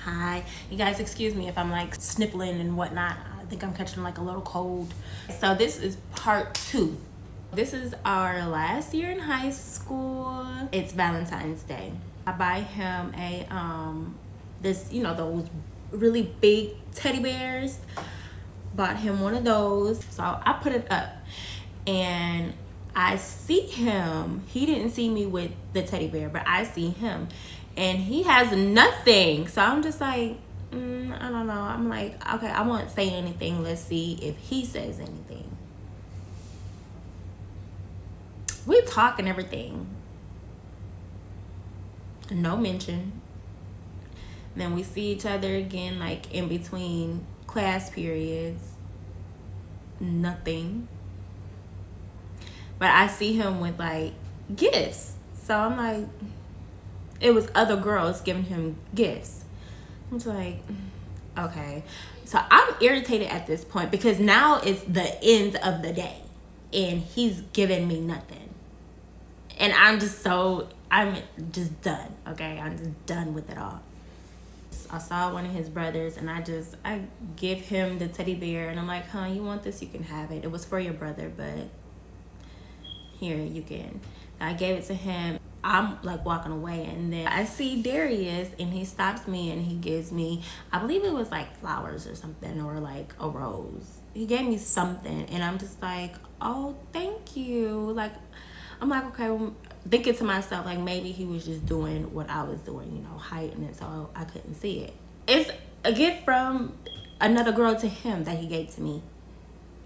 Hi. You guys, excuse me if I'm like sniffling and whatnot. I think I'm catching like a little cold. So this is part 2. This is our last year in high school. It's Valentine's Day. I buy him a those really big teddy bears. Bought him one of those. So I put it up and I see him. He didn't see me with the teddy bear, but I see him and he has nothing. So I'm just like, I don't know. I'm like, okay, I won't say anything. Let's see if he says anything. We talk and everything. No mention. Then we see each other again, like in between class periods. Nothing. But I see him with like gifts. So I'm like, it was other girls giving him gifts. I'm just like, okay. So I'm irritated at this point because now it's the end of the day and he's giving me nothing. And I'm just done, okay? I'm just done with it all. I saw one of his brothers and I give him the teddy bear and I'm like, you want this? You can have it. It was for your brother, but here, you can. I gave it to him. I'm like walking away and then I see Darius and he stops me and he gives me, I believe it was like flowers or something or like a rose. He gave me something and I'm just like, oh, thank you. Like, I'm like, okay, well, thinking to myself, like maybe he was just doing what I was doing, hiding it so I couldn't see it. It's a gift from another girl to him that he gave to me.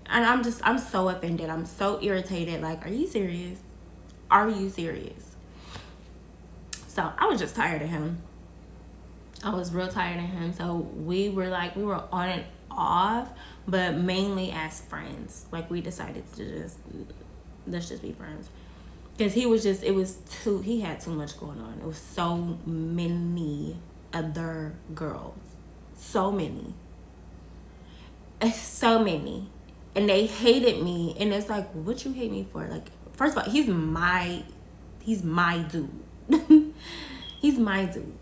And I'm so offended. I'm so irritated. Like, are you serious? Are you serious? So I was just tired of him. I was real tired of him. So we were on and off, but mainly as friends. Like we decided to let's just be friends. Because he had too much going on. It was so many other girls. So many. So many. And they hated me. And it's like, what you hate me for? Like, first of all, he's my dude. He's my dude.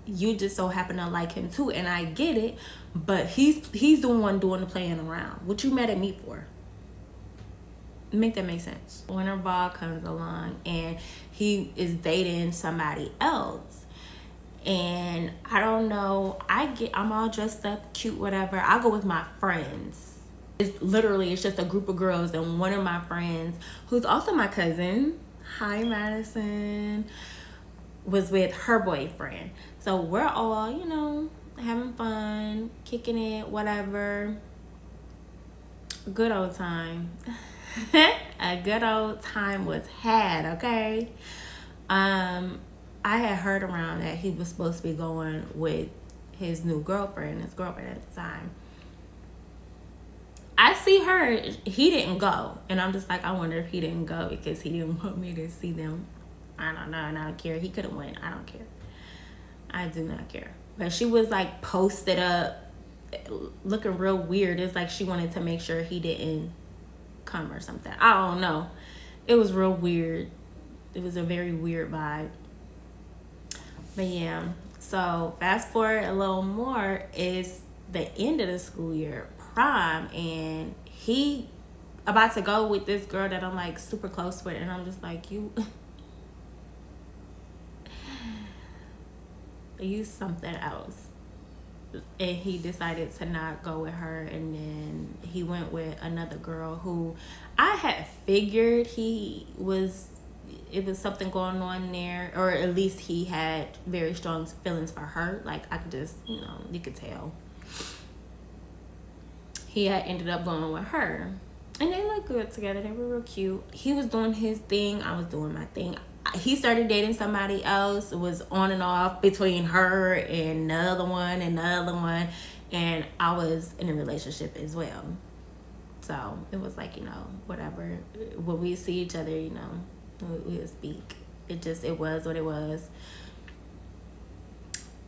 You just so happen to like him too. And I get it. But he's the one doing the playing around. What you mad at me for? Make that make sense. Winter ball comes along and he is dating somebody else. And I don't know, I'm all dressed up, cute, whatever. I go with my friends. It's just a group of girls and one of my friends, who's also my cousin, hi Madison, was with her boyfriend. So we're all, having fun, kicking it, whatever. Good old time. A good old time was had, okay? I had heard around that he was supposed to be going with his girlfriend at the time. I see her, he didn't go. And I'm just like, I wonder if he didn't go because he didn't want me to see them. I don't know, and I don't care. He could have went. I don't care. I do not care. But she was like posted up, looking real weird. It's like she wanted to make sure he didn't come or something. I don't know. It was real weird. It was a very weird vibe. But yeah, so fast forward a little more is the end of the school year, prom, and he about to go with this girl that I'm like super close with, and I'm just like, you something else. And he decided to not go with her, and then he went with another girl who I had figured it was something going on there, or at least he had very strong feelings for her. Like I could just, you could tell. He had ended up going with her, and they looked good together. They were real cute. He was doing his thing, I was doing my thing. He started dating somebody else. It was on and off between her and another one and another one, and I was in a relationship as well. So it was like, whatever. When we see each other, we would speak. It was what it was.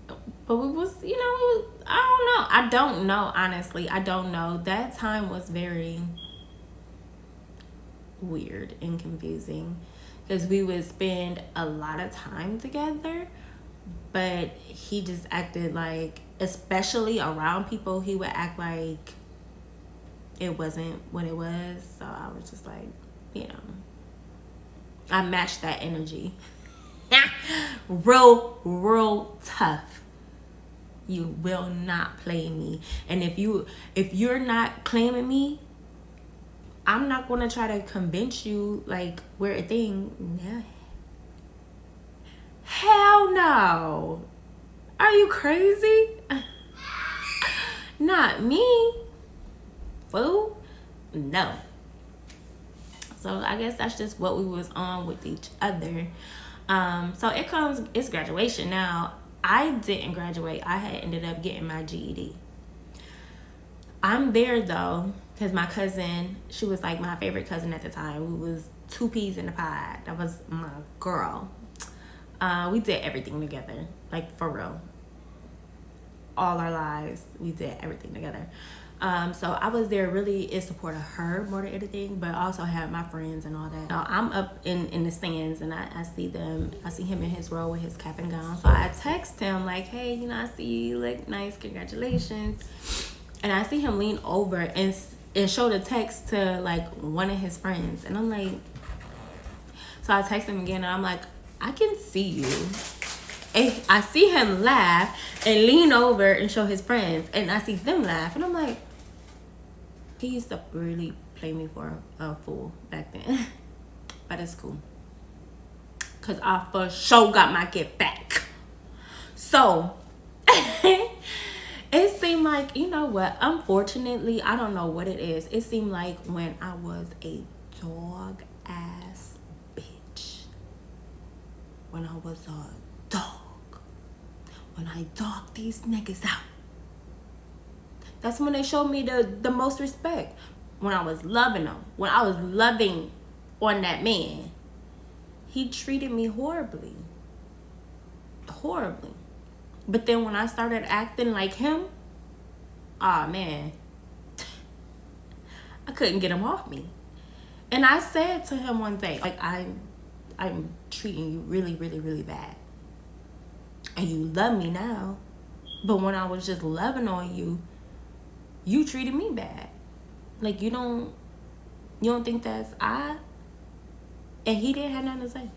But it was, I don't know, honestly. I don't know. That time was very weird and confusing because we would spend a lot of time together, but he just acted like, especially around people, he would act like it wasn't what it was. So I was just like, you know, I matched that energy. real tough. You will not play me. And if you're not claiming me, I'm not gonna try to convince you like we're a thing. Yeah. Hell no. Are you crazy? Not me. Fool. No. So I guess that's just what we was on with each other. So it's graduation now. I didn't graduate. I had ended up getting my GED. I'm there though, because my cousin, she was like my favorite cousin at the time. We was two peas in a pod. That was my girl. We did everything together, like for real. All our lives, we did everything together. So I was there really in support of her more than anything, but I also had my friends and all that. So I'm up in the stands and I see them. I see him in his row with his cap and gown. So I text him like, hey, you know, I see you look nice, congratulations. And I see him lean over and show the text to like one of his friends. And I'm like, so I text him again and I'm like, I can see you. And I see him laugh and lean over and show his friends. And I see them laugh. And I'm like, he used to really play me for a fool back then. But it's cool. Because I for sure got my get back. So, it seemed like, you know what? Unfortunately, I don't know what it is. It seemed like when I was a dog ass bitch. When I was a dog. When I dogged these niggas out. That's when they showed me the most respect. When I was loving them. When I was loving on that man. He treated me horribly. Horribly. But then when I started acting like him, man. I couldn't get him off me. And I said to him one day, like, I'm treating you really, really, really bad. And you love me now. But when I was just loving on you, you treated me bad. Like, you don't think that's I? And he didn't have nothing to say.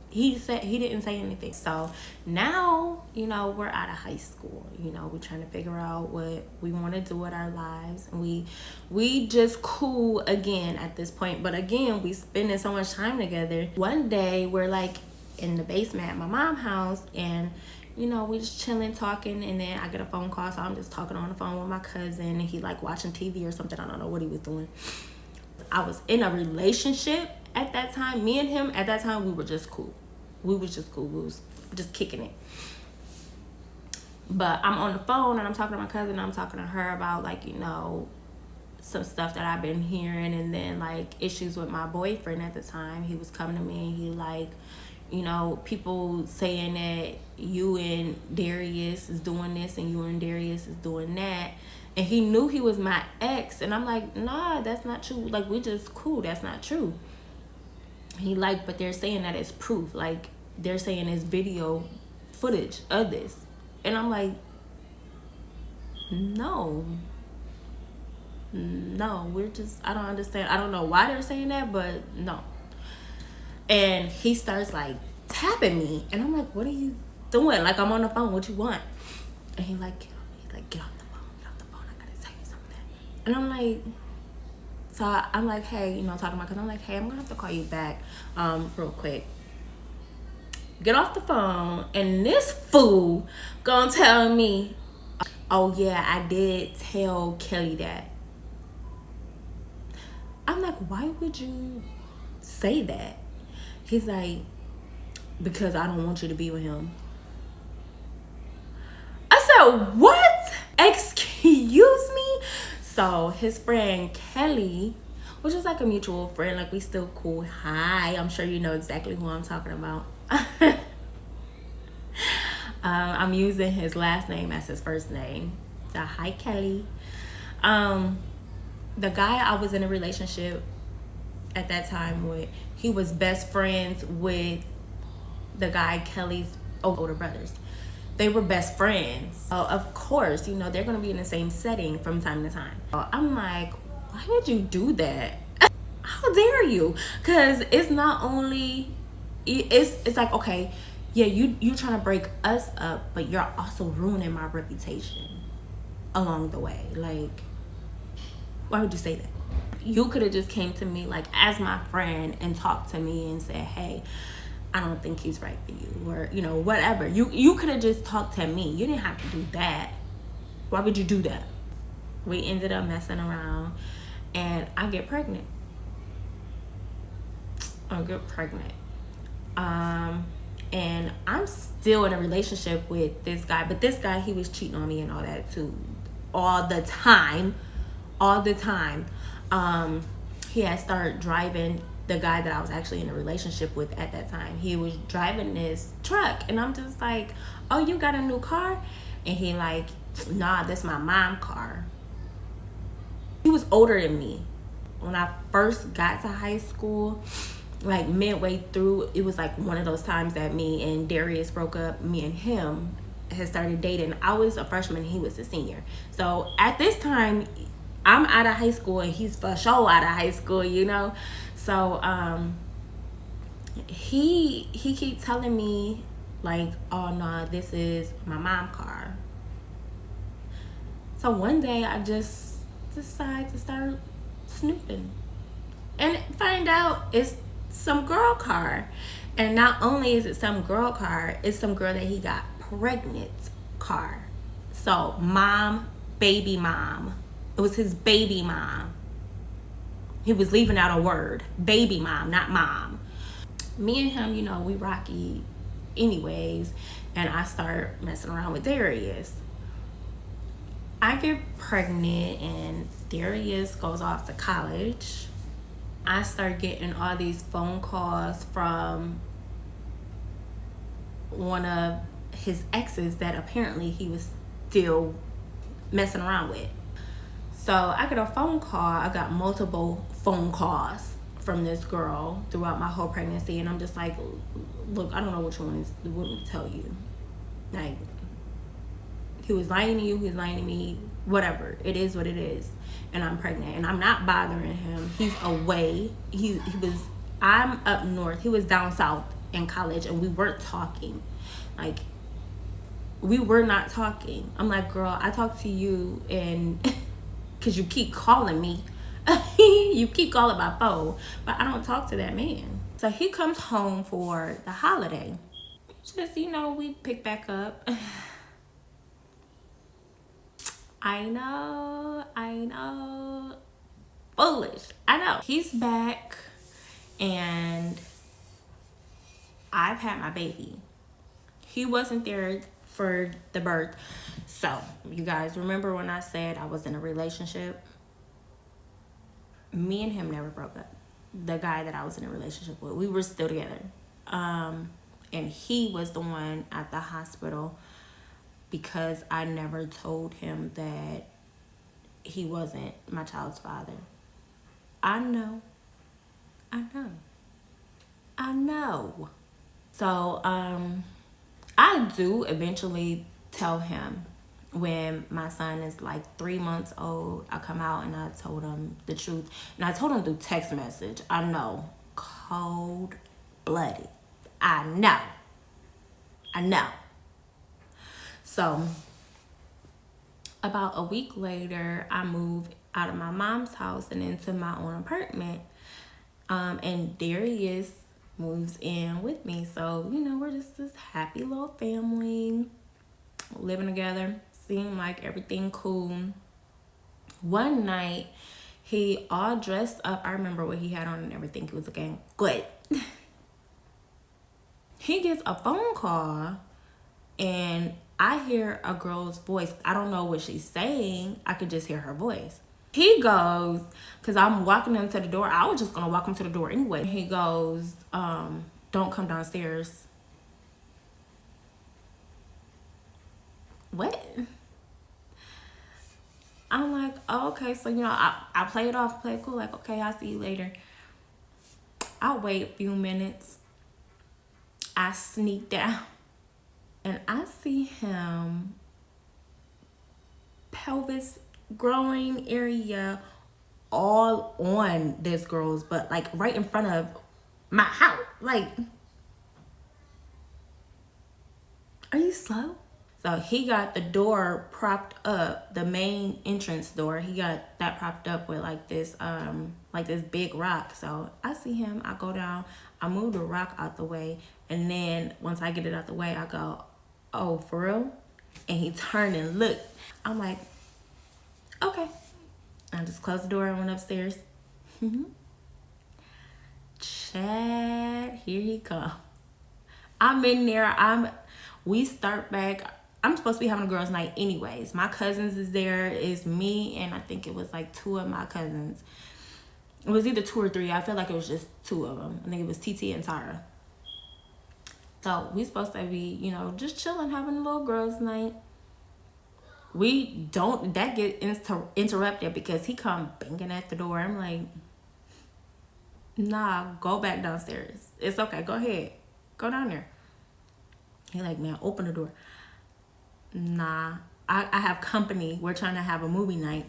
He didn't say anything. So now, you know, we're out of high school. You know, we're trying to figure out what we want to do with our lives. And we just cool again at this point. But again, we spending so much time together. One day we're like in the basement at my mom's house and you know, we just chilling, talking, and then I get a phone call, so I'm just talking on the phone with my cousin, and he like watching TV or something. I don't know what he was doing. I was in a relationship at that time. Me and him at that time, we were just cool. We was just cool. We was just kicking it. But I'm on the phone, and I'm talking to my cousin, and I'm talking to her about like, you know, some stuff that I've been hearing, and then like issues with my boyfriend at the time. He was coming to me, and he like, you know, people saying that you and Darius is doing this and you and Darius is doing that. And he knew he was my ex. And I'm like, nah, that's not true. Like, we just cool. That's not true. He like, but they're saying that it's proof. Like, they're saying it's video footage of this. And I'm like, no, we're just, I don't understand. I don't know why they're saying that, but no. And he starts like tapping me, and I'm like, "What are you doing? Like, I'm on the phone. What you want?" And get off the phone. I gotta tell you something. And I'm like, so I'm like, hey, you know, talking to my cousin. I'm like, hey, I'm gonna have to call you back, real quick. Get off the phone, and this fool gonna tell me, oh yeah, I did tell Kelly that. I'm like, why would you say that? He's like, because I don't want you to be with him. I said, what? Excuse me? So his friend Kelly, which is like a mutual friend, like we still cool. Hi, I'm sure you know exactly who I'm talking about. I'm using his last name as his first name. So hi, Kelly. The guy I was in a relationship at that time with, he was best friends with the guy Kelly's older brothers. They were best friends. So of course, you know, they're gonna be in the same setting from time to time. So I'm like, why would you do that? How dare you? Because it's not only, it's like, okay, yeah, you're trying to break us up, but you're also ruining my reputation along the way. Like, why would you say that? You could have just came to me like as my friend and talked to me and said, hey, I don't think he's right for you, or you know, whatever. You could have just talked to me. You didn't have to do that. Why would you do that? We ended up messing around and I get pregnant. And I'm still in a relationship with this guy, but this guy, he was cheating on me and all that too, all the time. He had started driving the guy that I was actually in a relationship with at that time. He was driving this truck and I'm just like, oh, you got a new car? And he like, nah, that's my mom's car. He was older than me. When I first got to high school, like midway through, it was like one of those times that me and Darius broke up. Me and him had started dating. I was a freshman and he was a senior. So at this time, I'm out of high school and he's for sure out of high school, you know. So he keep telling me like, oh no, this is my mom's car. So one day I just decide to start snooping and find out it's some girl car. And not only is it some girl car, it's some girl that he got pregnant car. So mom, baby mom. It was his baby mom. He was leaving out a word. Baby mom, not mom. Me and him, you know, we rocky anyways. And I start messing around with Darius. I get pregnant and Darius goes off to college. I start getting all these phone calls from one of his exes that apparently he was still messing around with. So I get a phone call. I got multiple phone calls from this girl throughout my whole pregnancy. And I'm just like, look, I don't know which one is what to tell you. Like, he was lying to you, he's lying to me, whatever. It is what it is. And I'm pregnant and I'm not bothering him. He's away. I'm up north. He was down south in college and we weren't talking. Like, we were not talking. I'm like, girl, I talk to you and because you keep calling me. You keep calling my phone, but I don't talk to that man. So he comes home for the holiday. Just, you know, we pick back up. I know. Foolish. I know. He's back and I've had my baby. He wasn't there for the birth. So, you guys remember when I said I was in a relationship? Me and him never broke up. The guy that I was in a relationship with, we were still together. And he was the one at the hospital because I never told him that he wasn't my child's father. I know. So, I do eventually tell him when my son is like 3 months old. I come out and I told him the truth. And I told him through text message. I know. Cold-blooded. I know. So, about a week later, I moved out of my mom's house and into my own apartment. And Darius moves in with me. So, you know, we're just this happy little family living together. Seemed like everything cool. One night, he all dressed up. I remember what he had on and everything. He was looking good. He gets a phone call and I hear a girl's voice. I don't know what she's saying. I could just hear her voice. He goes, because I'm walking him to the door. I was just going to walk him to the door anyway. He goes, don't come downstairs. What? I'm like, oh, okay. So, you know, I play it off, play it cool. Like, okay, I'll see you later. I wait a few minutes. I sneak down. and I see him pelvis growing area all on this girl's butt, like right in front of my house. Like, are you slow? So he got the door propped up, the main entrance door. He got that propped up with like this big rock. So I see him, I go down, I move the rock out the way, and then once I get it out the way, I go, oh, for real? And he turned and looked. I'm like, okay. I just closed the door and went upstairs. Chad, here he come. I'm in there. We start back. I'm supposed to be having a girls' night anyways. My cousins is there. It's me and I think it was like 2 of my cousins. It was either 2 or 3. I feel like it was just 2 of them. I think it was TT and Tara. So we supposed to be, just chilling, having a little girls' night. That get interrupted because he come banging at the door. I'm like, nah, go back downstairs. It's okay. Go ahead. Go down there. He like, man, open the door. Nah, I have company. We're trying to have a movie night.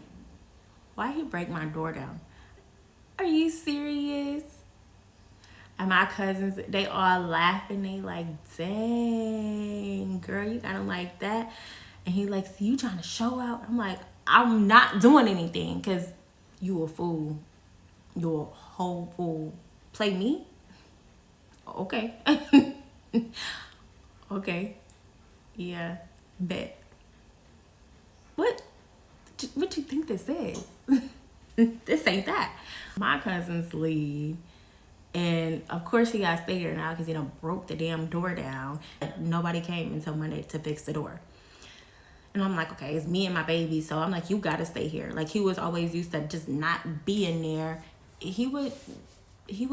Why he break my door down? Are you serious? And my cousins, they all laughing. They like, dang, girl, you got him like that. And he like, so you trying to show out? I'm like, I'm not doing anything because you a fool. You a whole fool. Play me? Okay. Okay. Yeah. Bet. What you think this is? This ain't that. My cousins leave. And of course he got to stay there now because he done broke the damn door down. Nobody came until Monday to fix the door. And I'm like, okay, it's me and my baby. So I'm like, you got to stay here. Like he was always used to just not being there. He would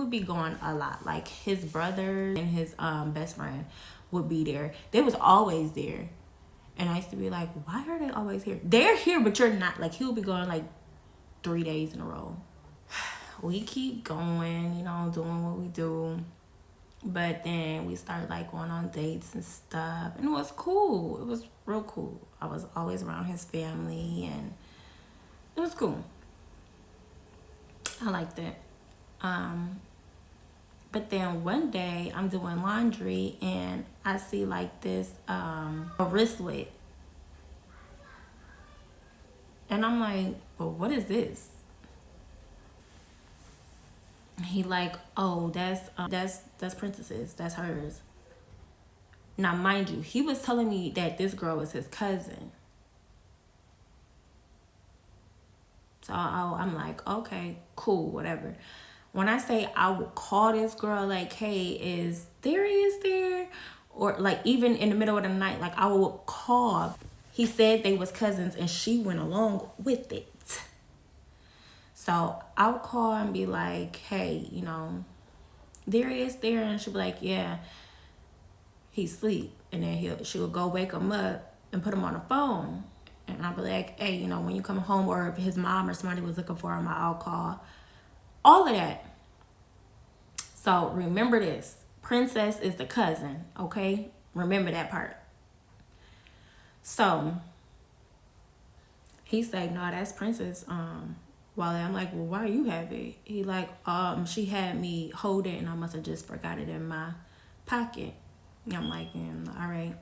be gone a lot. Like his brother and his best friend would be there. They was always there. And I used to be like, why are they always here? They're here, but you're not. Like he would be going like 3 days in a row. We keep going, doing what we do. But then we started like going on dates and stuff. And it was cool. It was real cool. I was always around his family and it was cool. I liked it. But then one day I'm doing laundry and I see like this a wristlet. And I'm like, well, what is this? He like, oh, that's Princess's. That's hers. Now, mind you, he was telling me that this girl was his cousin. So I'm like, okay, cool, whatever. When I say I would call this girl like, hey, is there? Or like even in the middle of the night, like I would call. He said they was cousins and she went along with it. So I would call and be like, hey, there. And she'll be like, yeah, he's asleep. And then she would go wake him up and put him on the phone. And I'd be like, hey, when you come home, or if his mom or somebody was looking for him, I'll call. All of that. So remember this. Princess is the cousin, okay? Remember that part. So he's like, no, that's Princess. Wale, I'm like, well, why you have it? He like, she had me hold it and I must have just forgot it in my pocket. And I'm like, all right.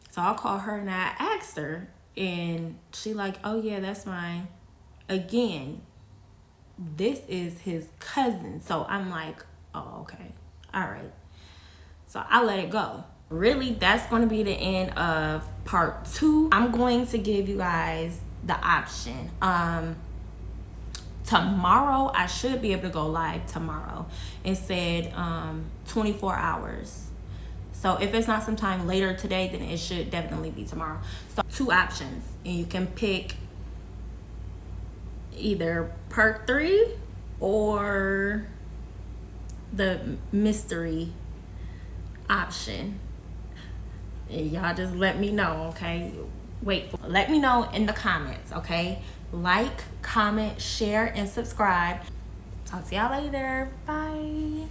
So I'll call her and I asked her and she like, oh yeah, that's mine. Again, this is his cousin. So I'm like, oh, okay. All right. So I let it go. Really, that's going to be the end of part 2. I'm going to give you guys the option. Tomorrow, I should be able to go live tomorrow. It said 24 hours. So if it's not sometime later today, then it should definitely be tomorrow. So 2 options. And you can pick either part 3 or the mystery option. And y'all just let me know, okay? Let me know in the comments, okay? Like, comment, share, and subscribe. Talk to y'all later. Bye.